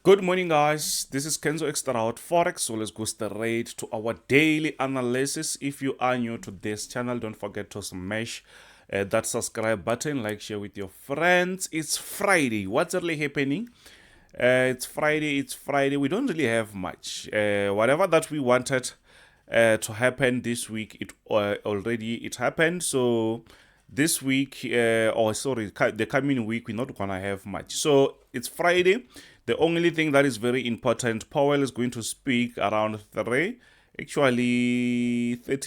Good morning, guys. This is Kenzo Xtrahot Forex. So let's go straight to our daily analysis. If you are new to this channel, don't forget to smash that subscribe button, like, share with your friends. It's Friday. What's really happening? It's Friday. It's Friday. We don't really have much. Whatever that we wanted to happen this week, it already happened. So this week, the coming week, we're not gonna have much. So it's Friday. The only thing that is very important, Powell is going to speak around 30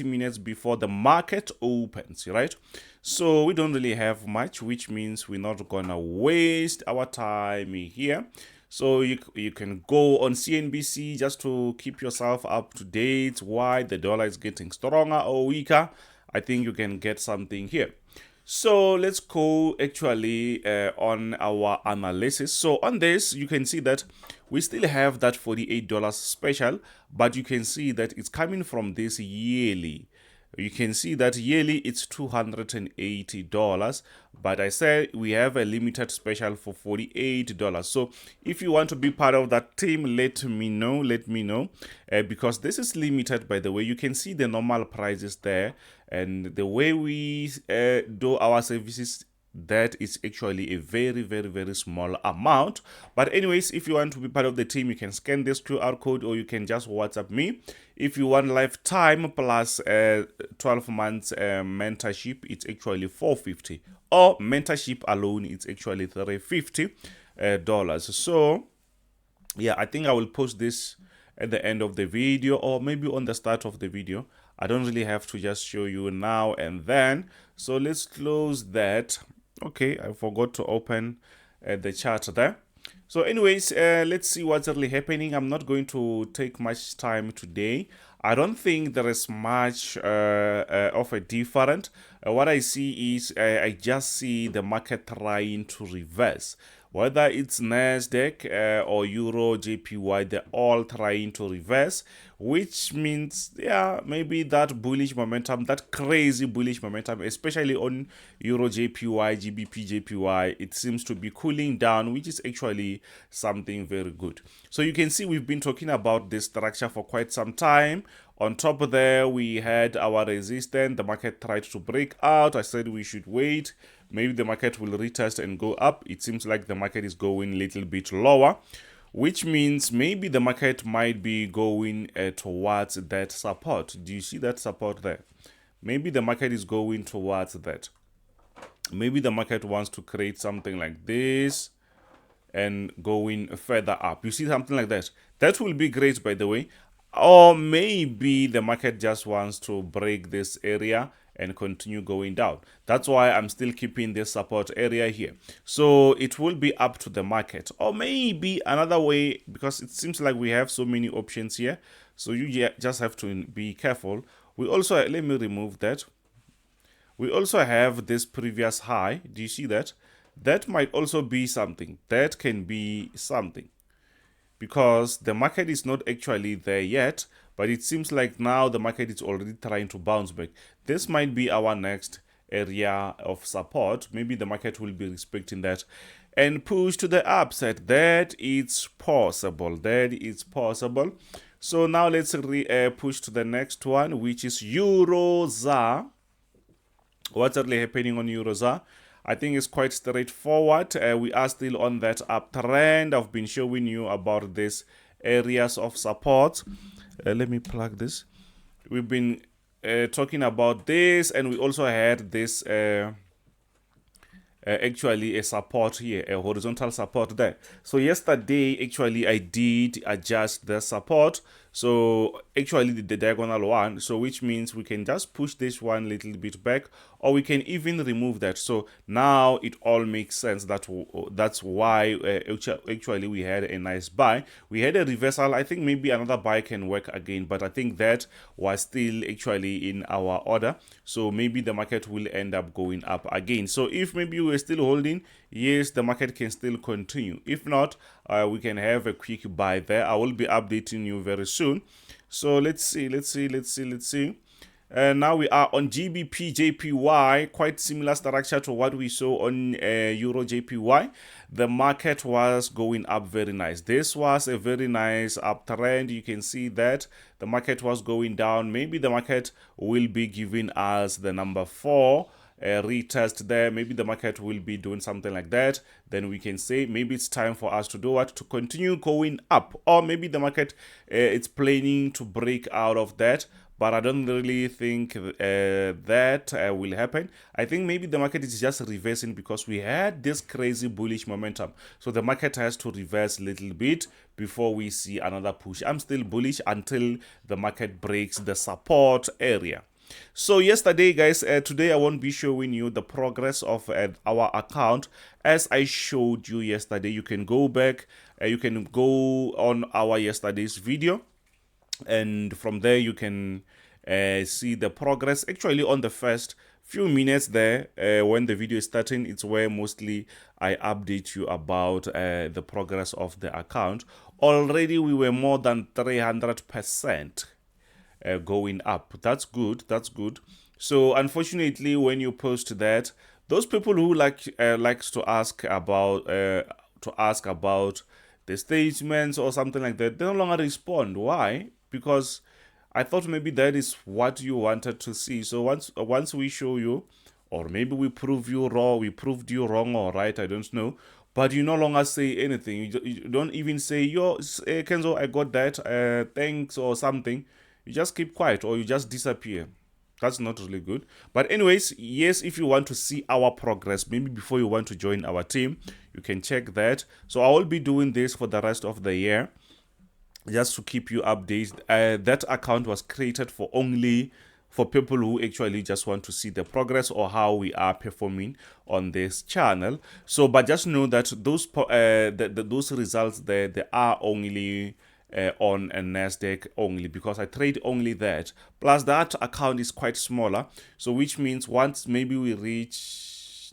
minutes before the market opens, right? So we don't really have much, which means we're not gonna waste our time here. So you can go on CNBC just to keep yourself up to date why the dollar is getting stronger or weaker. I think you can get something here. So let's go actually on our analysis. So on this, you can see that we still have that $48 special, but you can see that it's coming from this yearly. You can see that yearly it's $280, but I said we have a limited special for $48. So if you want to be part of that team, let me know, because this is limited. By the way, you can see the normal prices there, and the way we do our services, that is actually a very small amount. But anyways, if you want to be part of the team, you can scan this QR code or you can just WhatsApp me. If you want lifetime plus 12 months mentorship, it's actually $450, or mentorship alone, it's actually $350. So yeah, I think I will post this at the end of the video, or maybe on the start of the video. I don't really have to just show you now and then. So let's close that. Okay, I forgot to open the chart there. So anyways, let's see what's really happening. I'm not going to take much time today. I don't think there is much of a difference. What I see is I just see the market trying to reverse. Whether it's Nasdaq or EURJPY, they're all trying to reverse, which means, yeah, maybe that bullish momentum, that crazy bullish momentum, especially on EURJPY, GBPJPY, it seems to be cooling down, which is actually something very good. So you can see we've been talking about this structure for quite some time. On top of there, we had our resistance. The market tried to break out. I said we should wait. Maybe the market will retest and go up. It seems like the market is going a little bit lower, which means maybe the market might be going towards that support. Do you see that support there? Maybe the market is going towards that. Maybe the market wants to create something like this and going further up. You see something like that? That will be great, by the way. Or maybe the market just wants to break this area and continue going down. That's why I'm still keeping this support area here. So it will be up to the market. Or maybe another way, because it seems like we have so many options here. So you just have to be careful. We also, let me remove that. We also have this previous high. Do you see that? That might also be something. That can be something, because the market is not actually there yet, but it seems like now the market is already trying to bounce back. This might be our next area of support. Maybe the market will be respecting that and push to the upside. That is possible. That is possible. So now let's push to the next one, which is EURZAR. What's really happening on EURZAR? I think it's quite straightforward. We are still on that uptrend. I've been showing you about these areas of support. Let me plug this. We've been talking about this, and we also had this actually a support here, a horizontal support there. So yesterday, actually, I did adjust the support. So actually the diagonal one, so which means we can just push this one a little bit back, or we can even remove that. So now it all makes sense. That's why actually we had a nice buy. We had a reversal. I think maybe another buy can work again, but I think that was still actually in our order. So maybe the market will end up going up again. So if maybe we're still holding, yes, the market can still continue. If not, we can have a quick buy there. I will be updating you very soon. So let's see. Now we are on GBPJPY, quite similar structure to what we saw on EURJPY. The market was going up very nice. This was a very nice uptrend. You can see that the market was going down. Maybe the market will be giving us the number 4 retest there. Maybe the market will be doing something like that. Then we can say maybe it's time for us to do what, to continue going up, or maybe the market it's planning to break out of that. But I don't really think that will happen. I think maybe the market is just reversing because we had this crazy bullish momentum. So the market has to reverse a little bit before we see another push. I'm still bullish until the market breaks the support area. So yesterday, guys, today I won't be showing you the progress of our account. As I showed you yesterday, you can go back, you can go on our yesterday's video, and from there you can see the progress. Actually, on the first few minutes there, when the video is starting, it's where mostly I update you about the progress of the account. Already we were more than 300% going up. That's good. That's good. So unfortunately, when you post that, those people who likes to ask about the statements or something like that, they no longer respond. Why? Because I thought maybe that is what you wanted to see. So once we show you, or maybe we prove you wrong, we proved you wrong or right, I don't know. But you no longer say anything. You don't even say, yo, Kenzo, I got that, thanks or something. You just keep quiet or you just disappear. That's not really good. But anyways, yes, if you want to see our progress, maybe before you want to join our team, you can check that. So I will be doing this for the rest of the year, just to keep you updated. That account was created for people who actually just want to see the progress or how we are performing on this channel. So, but just know that those results there, they are only on a Nasdaq only, because I trade only that. Plus that account is quite smaller, so which means once maybe we reach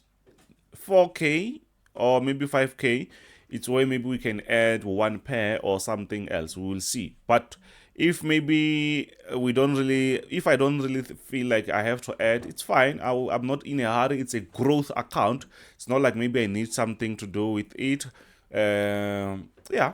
4K or maybe 5K, it's where maybe we can add one pair or something else. We will see. But if maybe I don't really feel like I have to add, it's fine. I'm not in a hurry. It's a growth account. It's not like maybe I need something to do with it. Yeah.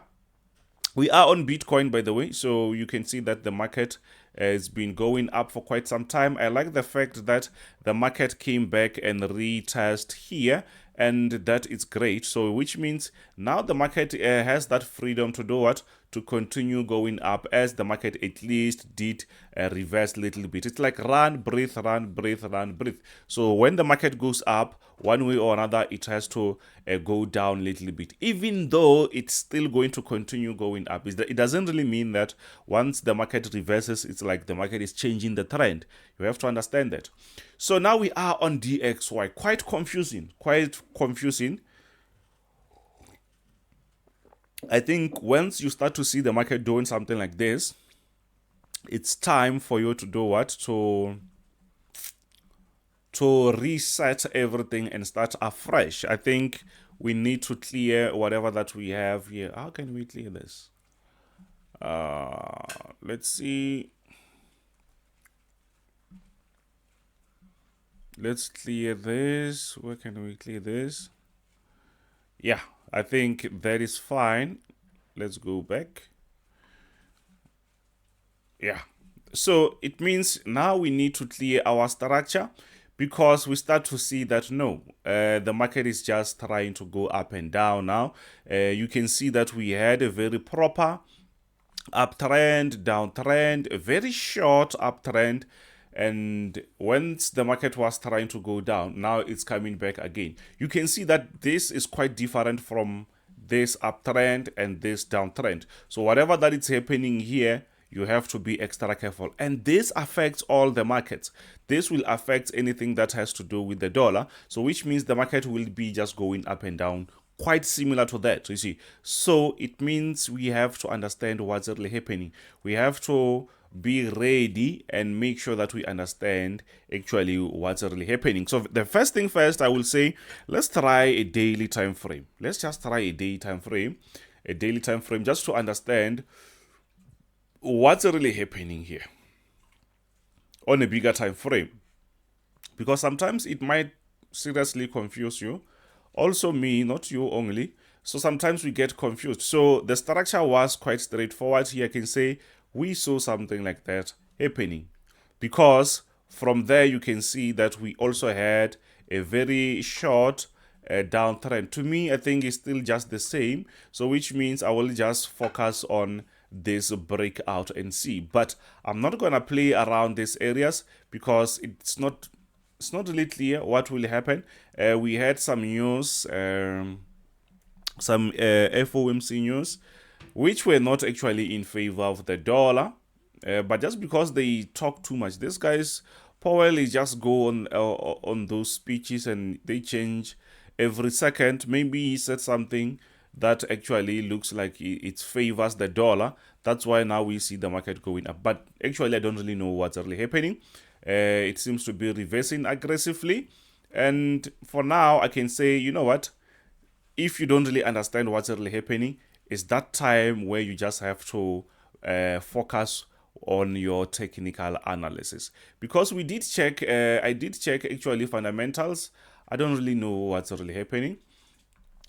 We are on Bitcoin, by the way, so you can see that the market has been going up for quite some time. I like the fact that the market came back and retest here, and that is great. So which means now the market has that freedom to do what? To continue going up, as the market at least did reverse a little bit. It's like run, breathe, run, breathe, run, breathe. So when the market goes up, one way or another, it has to go down a little bit, even though it's still going to continue going up. It doesn't really mean that once the market reverses, it's like the market is changing the trend. You have to understand that. So now we are on DXY. Quite confusing. I think once you start to see the market doing something like this, it's time for you to do what? To reset everything and start afresh. I think we need to clear whatever that we have here. How can we clear this? Let's see. Let's clear this. Where can we clear this? Yeah, I think that is fine. Let's go back. Yeah. So it means now we need to clear our structure, because we start to see that no, the market is just trying to go up and down now. You can see that we had a very proper uptrend, downtrend, a very short uptrend, and once the market was trying to go down, now it's coming back again. You can see that this is quite different from this uptrend and this downtrend. So whatever that is happening here, you have to be extra careful. And this affects all the markets. This will affect anything that has to do with the dollar. So which means the market will be just going up and down, quite similar to that, you see. So it means we have to understand what's really happening. We have to be ready and make sure that we understand actually what's really happening. So the first thing first, I will say, let's try a daily time frame. Let's just try a daily time frame, just to understand what's really happening here. on a bigger time frame, because sometimes it might seriously confuse you. Also me, not you only. So sometimes we get confused. So the structure was quite straightforward. Here I can say we saw something like that happening, because from there you can see that we also had a very short downtrend. To me, I think it's still just the same. So which means I will just focus on this breakout and see. But I'm not gonna play around these areas because it's not really clear what will happen. We had some news, some FOMC news, which were not actually in favor of the dollar. But just because they talk too much, these guys, Powell is just go on those speeches and they change every second. Maybe he said something that actually looks like it favors the dollar. That's why now we see the market going up. But actually, I don't really know what's really happening. It seems to be reversing aggressively. And for now, I can say, you know what? If you don't really understand what's really happening, it's that time where you just have to focus on your technical analysis. Because we did check, I did check actually fundamentals. I don't really know what's really happening.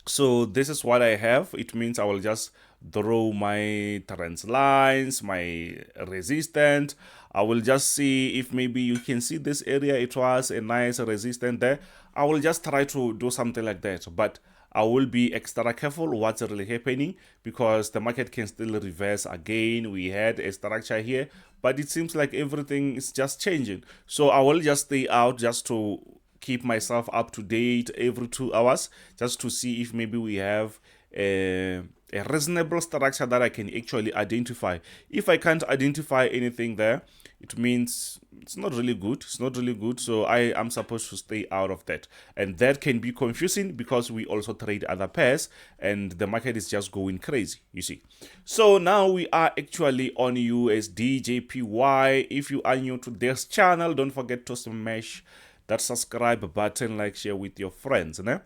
So this is what I have. It means I will just draw my trend lines, my resistance. I will just see if maybe you can see this area. It was a nice resistance there. I will just try to do something like that. But I will be extra careful what's really happening, because the market can still reverse again. We had a structure here, but it seems like everything is just changing. So I will just stay out just to keep myself up to date every 2 hours, just to see if maybe we have a reasonable structure that I can actually identify. If I can't identify anything there, it means it's not really good. It's not really good. So I am supposed to stay out of that. And that can be confusing because we also trade other pairs and the market is just going crazy, you see. So now we are actually on USDJPY. If you are new to this channel, don't forget to smash that subscribe button, like, share with your friends. Né?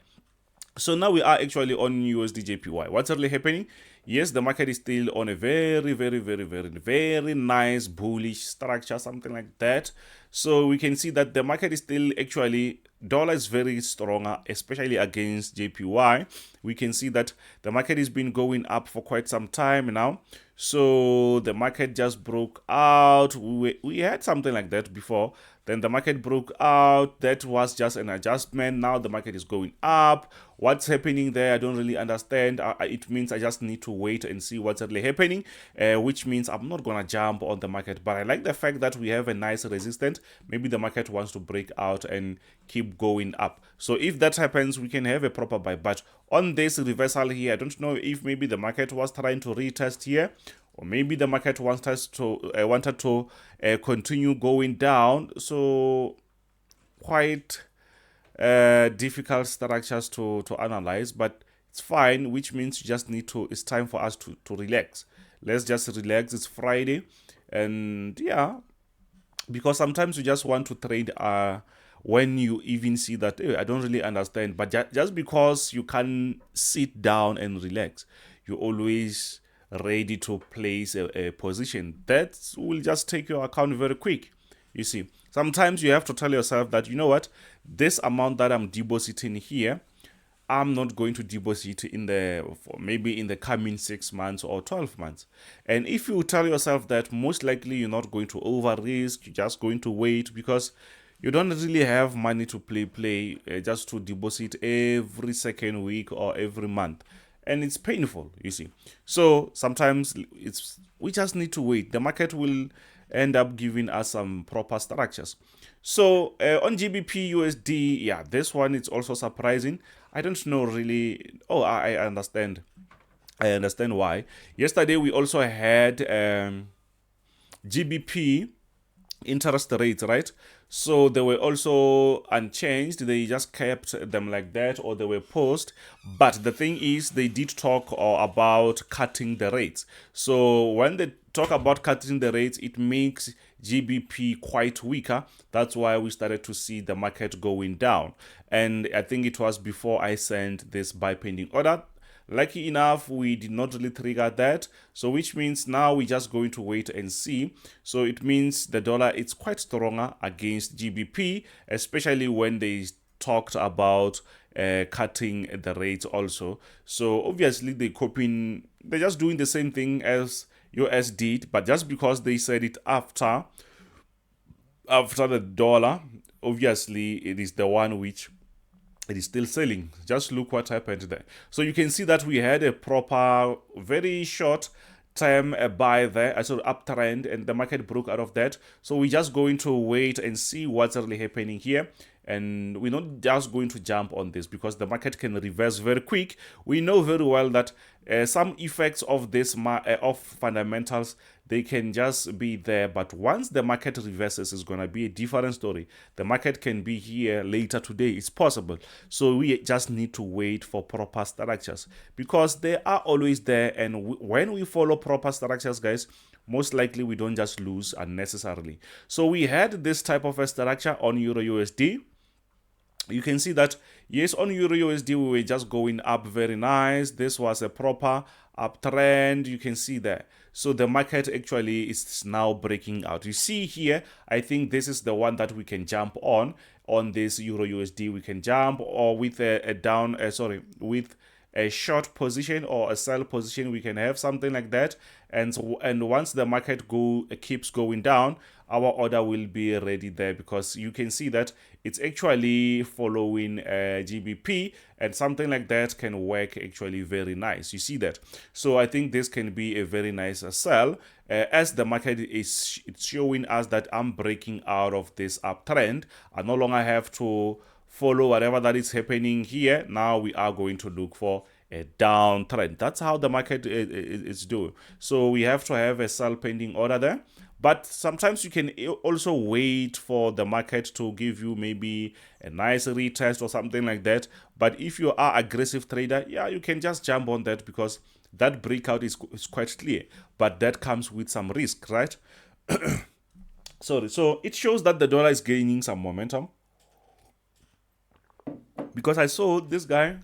So now we are actually on USDJPY. What's really happening? Yes, the market is still on a very nice bullish structure, something like that. So we can see that the market is still actually, dollar is very stronger, especially against JPY. We can see that the market has been going up for quite some time now. So the market just broke out. We had something like that before. Then the market broke out. That was just an adjustment. Now the market is going up. What's happening there? I don't really understand. It means I just need to wait and see what's really happening, which means I'm not going to jump on the market. But I like the fact that we have a nice resistance. Maybe the market wants to break out and keep going up. So if that happens, we can have a proper buy. But on this reversal here, I don't know if maybe the market was trying to retest here, or maybe the market wanted to continue going down. So quite difficult structures to analyze, but it's fine, which means you just need to, it's time for us to relax. Let's just relax. It's Friday, and yeah, because sometimes you just want to trade when you even see that, hey, I don't really understand. But just because you can sit down and relax, you're always ready to place a position. That will just take your account very quick. You see, sometimes you have to tell yourself that, you know what, this amount that I'm depositing here, I'm not going to deposit maybe in the coming 6 months or 12 months. And if you tell yourself that, most likely you're not going to over risk, you're just going to wait, because you don't really have money to play just to deposit every second week or every month. And it's painful, you see. So sometimes we just need to wait. The market will end up giving us some proper structures. So on GBPUSD, yeah, this one is also surprising. I don't know really. Oh, I understand. I understand why. Yesterday we also had GBP interest rates, right? So they were also unchanged. They just kept them like that, or they were paused. But the thing is, they did talk about cutting the rates. So when they talk about cutting the rates, it makes GBP quite weaker. That's why we started to see the market going down. And I think it was before I sent this buy pending order. Lucky enough, we did not really trigger that. So which means now we're just going to wait and see. So it means the dollar is quite stronger against GBP, especially when they talked about cutting the rates also. So obviously they're just doing the same thing as US did, but just because they said it after the dollar, obviously it is the one which it is still selling. Just look what happened there. So you can see that we had a proper, very short time buy there, I saw uptrend, and the market broke out of that. So we're just going to wait and see what's really happening here. And we're not just going to jump on this because the market can reverse very quick. We know very well that some effects of this of fundamentals, they can just be there, but once the market reverses, it's going to be a different story. The market can be here later today. It's possible. So we just need to wait for proper structures because they are always there. And when we follow proper structures, guys, most likely we don't just lose unnecessarily. So we had this type of a structure on Euro USD. You can see that, yes, on Euro USD, we were just going up very nice. This was a proper uptrend. You can see there. So the market actually is now breaking out. You see here, I think this is the one that we can jump on this Euro USD. We can jump, or with with a short position or a sell position, we can have something like that. And once the market keeps going down, our order will be ready there, because you can see that it's actually following GBP, and something like that can work actually very nice. You see that? So I think this can be a very nice sell, as the market it's showing us that I'm breaking out of this uptrend. I no longer have to follow whatever that is happening here. Now we are going to look for a downtrend. That's how the market is doing. So we have to have a sell pending order there. But sometimes you can also wait for the market to give you maybe a nice retest or something like that. But if you are aggressive trader, yeah, you can just jump on that, because that breakout is quite clear. But that comes with some risk, right? Sorry. So it shows that the dollar is gaining some momentum, because I saw this guy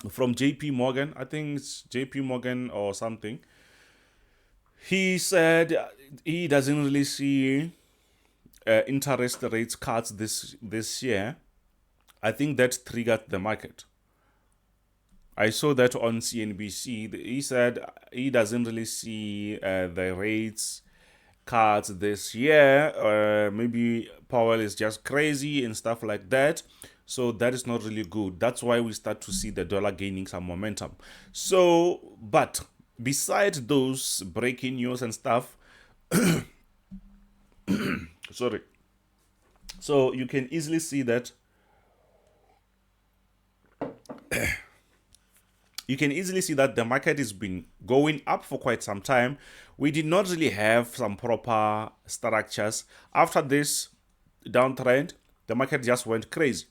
from JP Morgan, I think it's JP Morgan or something. He said he doesn't really see interest rates cuts this year. I think that triggered the market. I saw that on CNBC. He said he doesn't really see the rates cuts this year. Maybe Powell is just crazy and stuff like that. So that is not really good. That's why we start to see the dollar gaining some momentum. So, but besides those breaking news and stuff, sorry. So you can easily see that the market has been going up for quite some time. We did not really have some proper structures. After this downtrend, the market just went crazy.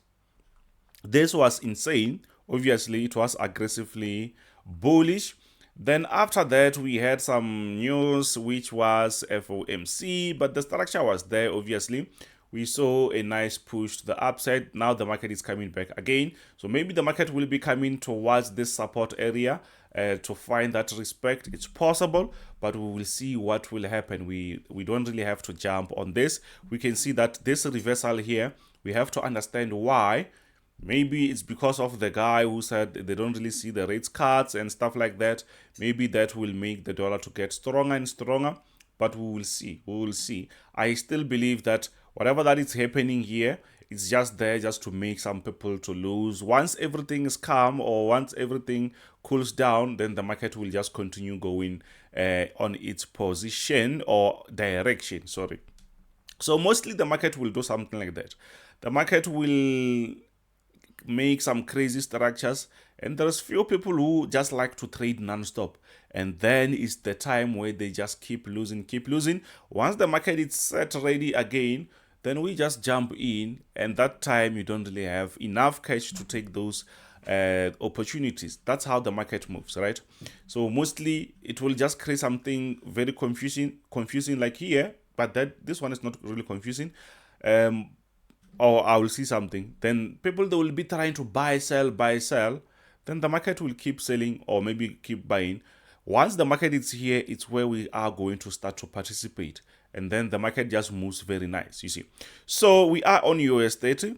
This was insane. Obviously, it was aggressively bullish. Then after that, we had some news, which was FOMC, but the structure was there, obviously. We saw a nice push to the upside. Now the market is coming back again. So maybe the market will be coming towards this support area to find that respect. It's possible, but we will see what will happen. We don't really have to jump on this. We can see that this reversal here, we have to understand why. Maybe it's because of the guy who said they don't really see the rates cuts and stuff like that. Maybe that will make the dollar to get stronger and stronger, but we will see. We will see. I still believe that whatever that is happening here, it's just there just to make some people to lose. Once everything is calm, or once everything cools down, then the market will just continue going on its position or direction. Sorry. So mostly the market will do something like that. The market will make some crazy structures, and there's few people who just like to trade non-stop, and then it's the time where they just keep losing. Once the market is set ready again, then we just jump in, and that time you don't really have enough cash to take those opportunities. That's how the market moves, right? So mostly it will just create something very confusing like here, but this one is not really confusing. Or I will see something, then people, they will be trying to buy, sell. then the market will keep selling or maybe keep buying. Once the market is here, it's where we are going to start to participate. And then the market just moves very nice, you see. So we are on US30.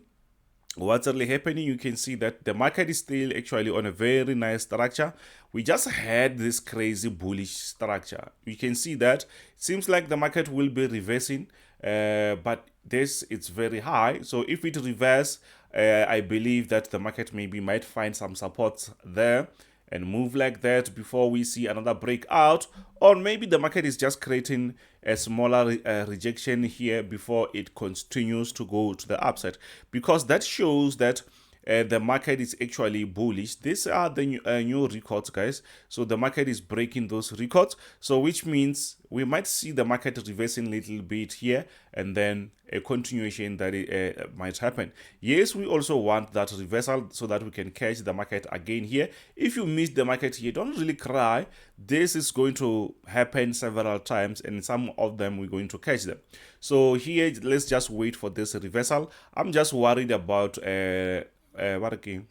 What's really happening? You can see that the market is still actually on a very nice structure. We just had this crazy bullish structure. You can see that it seems like the market will be reversing, but this it's very high. So if it reverse, I believe that the market maybe might find some supports there and move like that before we see another breakout, or maybe the market is just creating a smaller rejection here before it continues to go to the upside, because that shows that the market is actually bullish. These are the new records, guys. So the market is breaking those records, so which means we might see the market reversing a little bit here and then a continuation that it might happen. Yes, we also want that reversal so that we can catch the market again here. If you miss the market here, don't really cry. This is going to happen several times, and some of them we're going to catch them. So here, let's just wait for this reversal. I'm just worried about what again?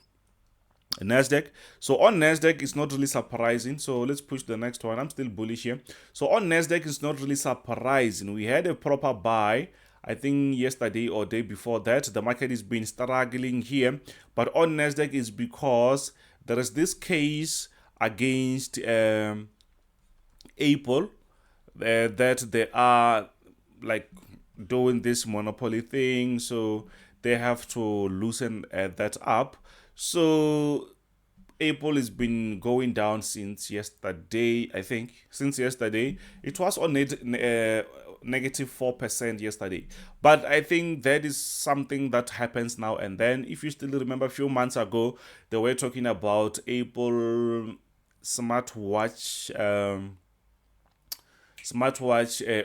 Nasdaq. So on Nasdaq, it's not really surprising. So let's push the next one. I'm still bullish here. So on Nasdaq, it's not really surprising. We had a proper buy, I think yesterday or day before that. The market has been struggling here, but on Nasdaq is because there is this case against Apple that they are like doing this monopoly thing, so they have to loosen that up. So Apple has been going down since yesterday, I think. Since yesterday, it was on negative 4% yesterday. But I think that is something that happens now and then. If you still remember, a few months ago, they were talking about Apple smartwatch,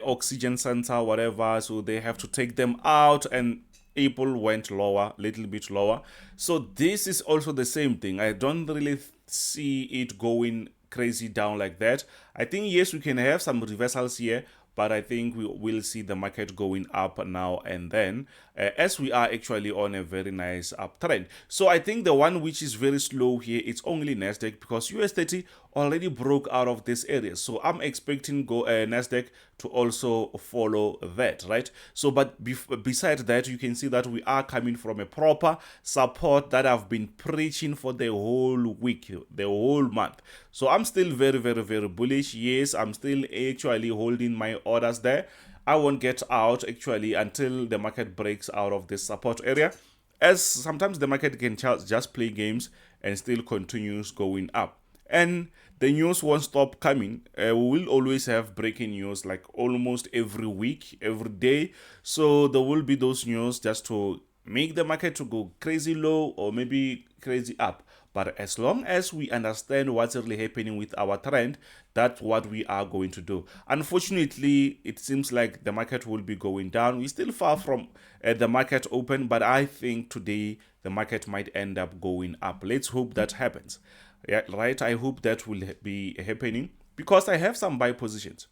oxygen sensor, whatever. So they have to take them out, and Apple went lower, little bit lower. So this is also the same thing. I don't really see it going crazy down like that. I think, yes, we can have some reversals here, but I think we will see the market going up now and then, as we are actually on a very nice uptrend. So I think the one which is very slow here, it's only Nasdaq, because US30 already broke out of this area. So I'm expecting Nasdaq to also follow that, right? So, but besides that, you can see that we are coming from a proper support that I've been preaching for the whole week, the whole month. So I'm still very, very, very bullish. Yes, I'm still actually holding my orders there. I won't get out actually until the market breaks out of this support area, as sometimes the market can just play games and still continues going up. And the news won't stop coming. We will always have breaking news, like almost every week, every day. So there will be those news just to make the market to go crazy low or maybe crazy up. But as long as we understand what's really happening with our trend, that's what we are going to do. Unfortunately, it seems like the market will be going down. We're still far from the market open, but I think today the market might end up going up. Let's hope that happens. Yeah, right? I hope that will be happening, because I have some buy positions.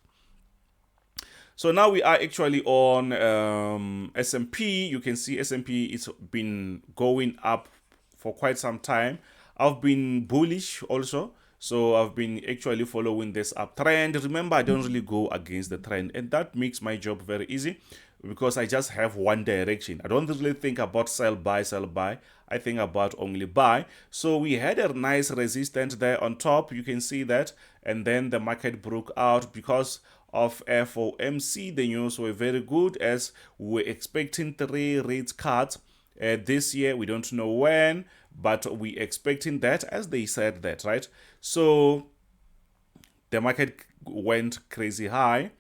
So now we are actually on S&P. You can see S&P it's been going up for quite some time. I've been bullish also, so I've been actually following this uptrend. Remember, I don't really go against the trend, and that makes my job very easy, because I just have one direction. I don't really think about sell, buy, sell, buy. I think about only buy. So we had a nice resistance there on top. You can see that. And then the market broke out because of FOMC. The news were very good, as we were expecting 3 rate cuts this year. We don't know when, but we expecting that, as they said that, right? So the market went crazy high.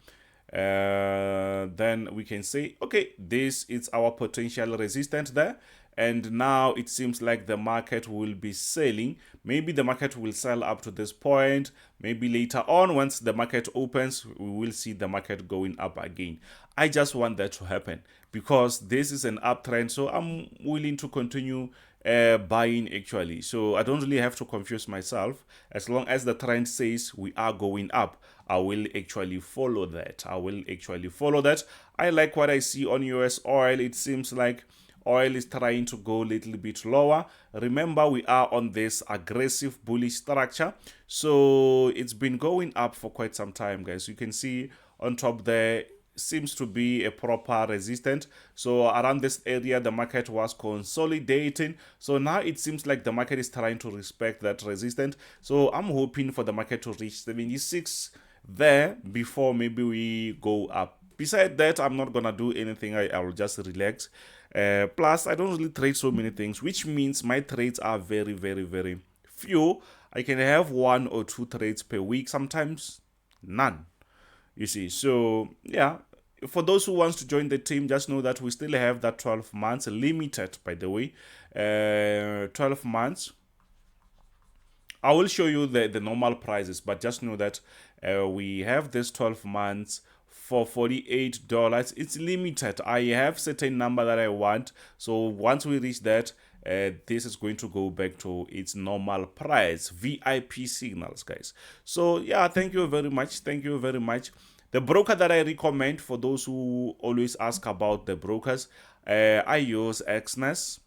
Then we can say, okay, this is our potential resistance there, and now it seems like the market will be selling. Maybe the market will sell up to this point. Maybe later on, once the market opens, we will see the market going up again. I just want that to happen, because this is an uptrend, so I'm willing to continue buying actually. So I don't really have to confuse myself. As long as the trend says we are going up, I will actually follow that. I like what I see on US oil. It seems like oil is trying to go a little bit lower. Remember, we are on this aggressive bullish structure, so it's been going up for quite some time, guys. You can see on top there seems to be a proper resistance. So around this area the market was consolidating, so now it seems like the market is trying to respect that resistance. So I'm hoping for the market to reach 76 there before maybe we go up. Besides that, I'm not gonna do anything. I will just relax. Plus I don't really trade so many things, which means my trades are very, very, very few. I can have 1 or 2 trades per week, sometimes none, you see. So yeah, for those who wants to join the team, just know that we still have that 12 months limited, by the way. 12 months. I will show you the normal prices, but just know that we have this 12 months for $48. It's limited. I have certain number that I want, so once we reach that, this is going to go back to its normal price, VIP signals, guys. So yeah, thank you very much. Thank you very much. The broker that I recommend, for those who always ask about the brokers, I use EXNESS,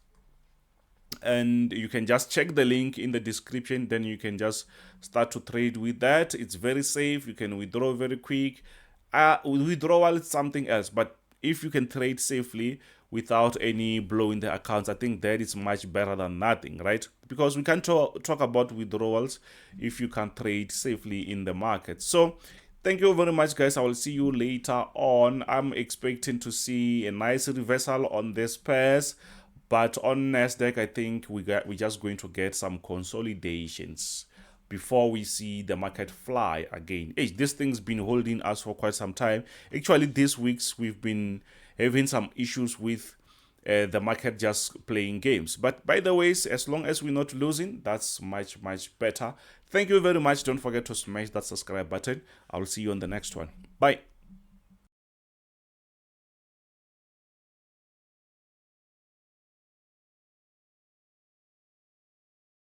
and you can just check the link in the description. Then you can just start to trade with that. It's very safe. You can withdraw very quick. Withdrawal is something else, but if you can trade safely without any blow in the accounts, I think that is much better than nothing, right? Because we can't talk about withdrawals if you can trade safely in the market. So thank you very much, guys. I will see you later on. I'm expecting to see a nice reversal on this pairs, but on Nasdaq, I think we're just going to get some consolidations before we see the market fly again. Hey, this thing's been holding us for quite some time. Actually, these weeks we've been having some issues with the market just playing games. But by the way, as long as we're not losing, that's much, much better. Thank you very much. Don't forget to smash that subscribe button. I'll see you on the next one. Bye.